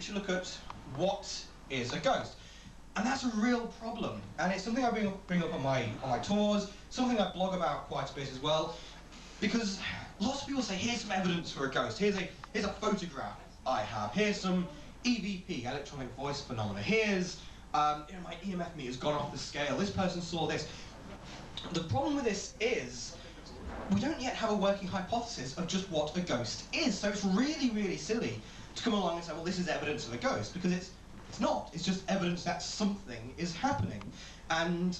we should look at what is a ghost. And that's a real problem, and it's something I bring up on my tours, something I blog about quite a bit as well, because lots of people say, here's some evidence for a ghost, here's a photograph I have, here's some EVP, electronic voice phenomena, here's my EMF meter's gone off the scale, this person saw this. The problem with this is we don't yet have a working hypothesis of just what a ghost is, so it's really, really silly to come along and say, well, this is evidence of a ghost, because it's not. It's just evidence that something is happening. And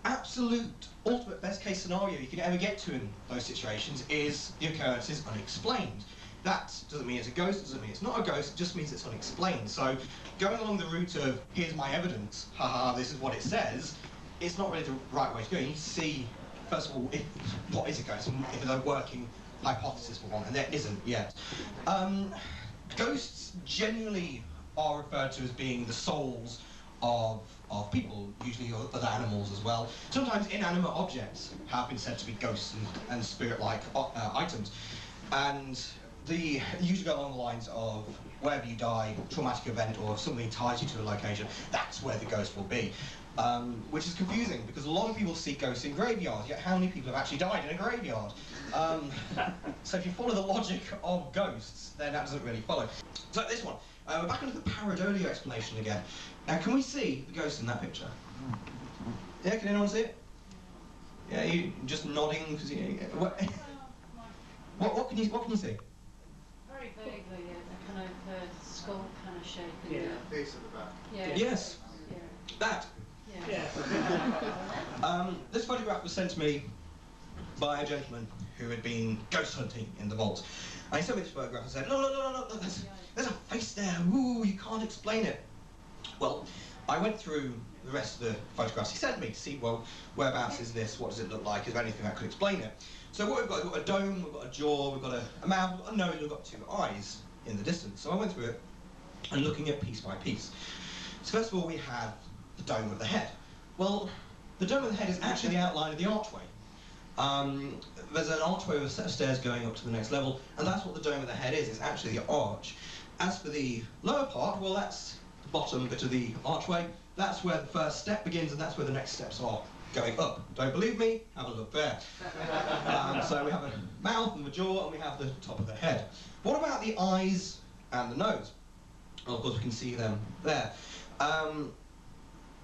absolute, ultimate best case scenario you can ever get to in those situations is the occurrence is unexplained. That doesn't mean it's a ghost, doesn't mean it's not a ghost, it just means it's unexplained. So going along the route of, here's my evidence, haha, this is what it says, it's not really the right way to go. You need to see, first of all, what is a ghost, and if there's a working hypothesis for one, and there isn't yet. Ghosts generally are referred to as being the souls of people, usually other animals as well. Sometimes inanimate objects have been said to be ghosts and spirit-like items. And they usually go along the lines of wherever you die, traumatic event, or if something ties you to a location, that's where the ghost will be. Which is confusing, because a lot of people see ghosts in graveyards, yet how many people have actually died in a graveyard? So if you follow the logic of ghosts, then that doesn't really follow. So this one. We're back into the pareidolia explanation again. Now, can we see the ghost in that picture? Yeah, can anyone see it? Yeah, you just nodding because what can you see? Very vaguely, a kind of skull kind of shape. Yeah, face at the back. Yeah. Yes. Yeah. That. Yeah. This photograph was sent to me by a gentleman who had been ghost hunting in the vault. And he sent me this photograph and said, no, there's a face there, ooh, you can't explain it. Well, I went through the rest of the photographs he sent me to see, well, whereabouts is this, what does it look like, is there anything that could explain it? So what we've got a dome, we've got a jaw, we've got a mouth, we've got a nose, we've got two eyes in the distance. So I went through it and looking at piece by piece. So first of all, we have the dome of the head. Well, the dome of the head is actually the outline of the archway. There's an archway with a set of stairs going up to the next level, and that's what the dome of the head is. It's actually the arch. As for the lower part, well, that's the bottom bit of the archway. That's where the first step begins, and that's where the next steps are going up. Don't believe me? Have a look there. So we have a mouth and the jaw, and we have the top of the head. What about the eyes and the nose? Well, of course, we can see them there.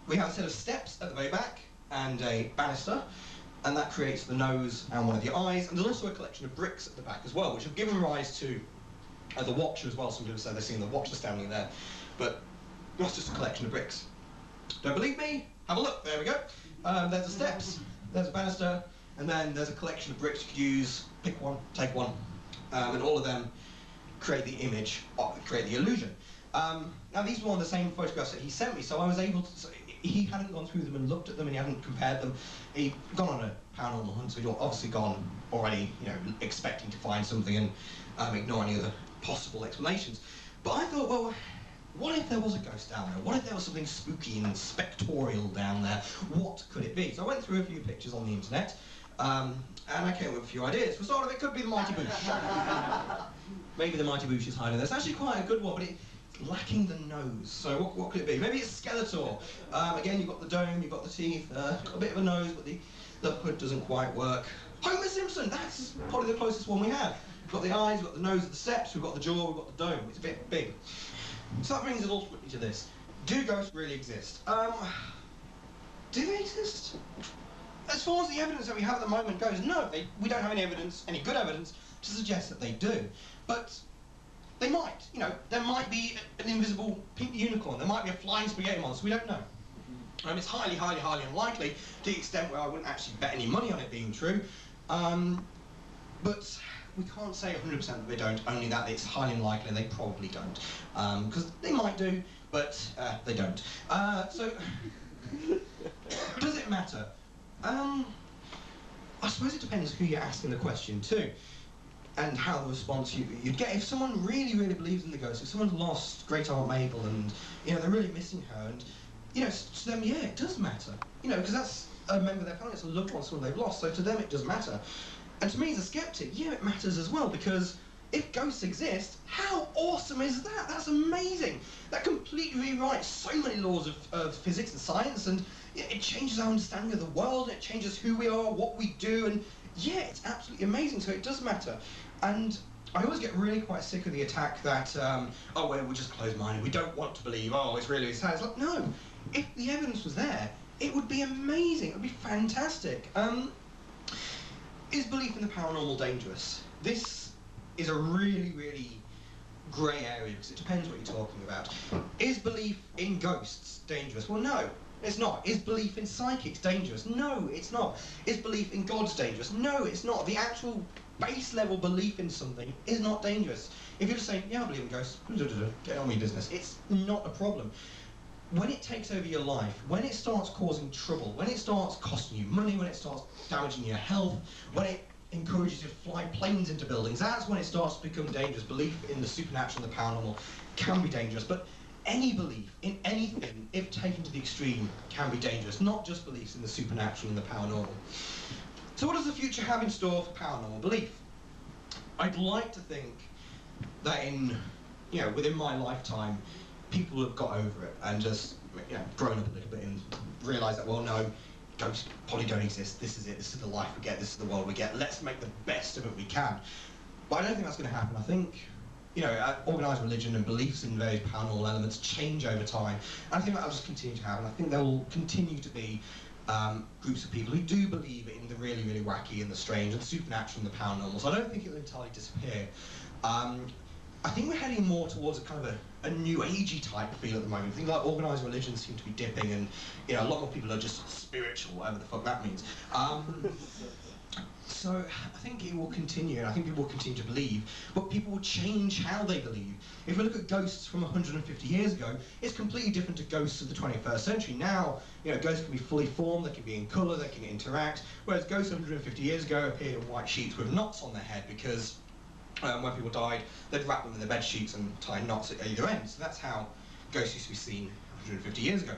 We have a set of steps at the very back and a banister, and that creates the nose and one of the eyes. And there's also a collection of bricks at the back as well, which have given rise to the Watcher as well. Some people say they've seen the Watcher standing there, but that's just a collection of bricks. Don't believe me? Have a look. There we go. There's the steps, there's a banister, and then there's a collection of bricks you could use. Pick one, take one, and all of them create the image, create the illusion. Now these were on the same photographs that he sent me, so I was able to. So he hadn't gone through them and looked at them, and he hadn't compared them. He'd gone on a paranormal hunt, so he'd obviously gone already, expecting to find something and ignore any other possible explanations. But I thought, well, what if there was a ghost down there? What if there was something spooky and spectorial down there? What could it be? So I went through a few pictures on the internet, and I came up with a few ideas. For sort of, it could be the Mighty Boosh. Maybe the Mighty Boosh is hiding there. It's actually quite a good one, but it's lacking the nose. So what could it be? Maybe it's Skeletor. Again, you've got the dome, you've got the teeth, got a bit of a nose, but the hood doesn't quite work. Homer Simpson, that's probably the closest one we have. We've got the eyes, we've got the nose at the steps, we've got the jaw, we've got the dome. It's a bit big. So that brings us ultimately to this. Do ghosts really exist? Do they exist? As far as the evidence that we have at the moment goes, no, we don't have any evidence, any good evidence, to suggest that they do. But they might, there might be an invisible pink unicorn, there might be a flying spaghetti monster, we don't know. It's highly, highly, highly unlikely, to the extent where I wouldn't actually bet any money on it being true. But we can't say 100% that they don't, only that it's highly unlikely they probably don't. Because they might do, but they don't. So, does it matter? I suppose it depends who you're asking the question to, and how the response you'd get. If someone really, really believes in the ghost, if someone's lost Great Aunt Mabel and they're really missing her, and to them, yeah, it does matter. Because that's a member of their family, it's a loved one, someone they've lost. So to them, it does matter. And to me, as a skeptic, yeah, it matters as well, because if ghosts exist, how awesome is that? That's amazing. That completely rewrites so many laws of physics and science, and it changes our understanding of the world, it changes who we are, what we do, and yeah, it's absolutely amazing, so it does matter. And I always get really quite sick of the attack that, oh, well, we're just closed-minded, we don't want to believe, oh, it's really sad. It's like, no, if the evidence was there, it would be amazing, it would be fantastic. Is belief in the paranormal dangerous? This is a really, really grey area because it depends what you're talking about. Is belief in ghosts dangerous? Well, no, it's not. Is belief in psychics dangerous? No, it's not. Is belief in God's dangerous? No, it's not. The actual base level belief in something is not dangerous. If you're just saying, yeah, I believe in ghosts, get on with your business, it's not a problem. When it takes over your life, when it starts causing trouble, when it starts costing you money, when it starts damaging your health, when it encourages you to fly planes into buildings, that's when it starts to become dangerous. Belief in the supernatural and the paranormal can be dangerous, but any belief in anything, if taken to the extreme, can be dangerous, not just beliefs in the supernatural and the paranormal. So what does the future have in store for paranormal belief? I'd like to think that within my lifetime, people have got over it and just grown up a little bit and realised that, well, no, ghosts probably don't exist. This is it. This is the life we get. This is the world we get. Let's make the best of it we can. But I don't think that's going to happen. I think, organised religion and beliefs in various paranormal elements change over time. And I think that will just continue to happen. I think there will continue to be groups of people who do believe in the really, really wacky and the strange and the supernatural and the paranormal. So I don't think it will entirely disappear. I think we're heading more towards a kind of a new agey type feel at the moment. Things like organised religions seem to be dipping, and a lot more people are just spiritual, whatever the fuck that means. So I think it will continue, and I think people will continue to believe, but people will change how they believe. If we look at ghosts from 150 years ago, it's completely different to ghosts of the 21st century. Now, ghosts can be fully formed, they can be in colour, they can interact, whereas ghosts 150 years ago appeared in white sheets with knots on their head because when people died, they'd wrap them in their bed sheets and tie knots at either end. So that's how ghosts used to be seen 150 years ago.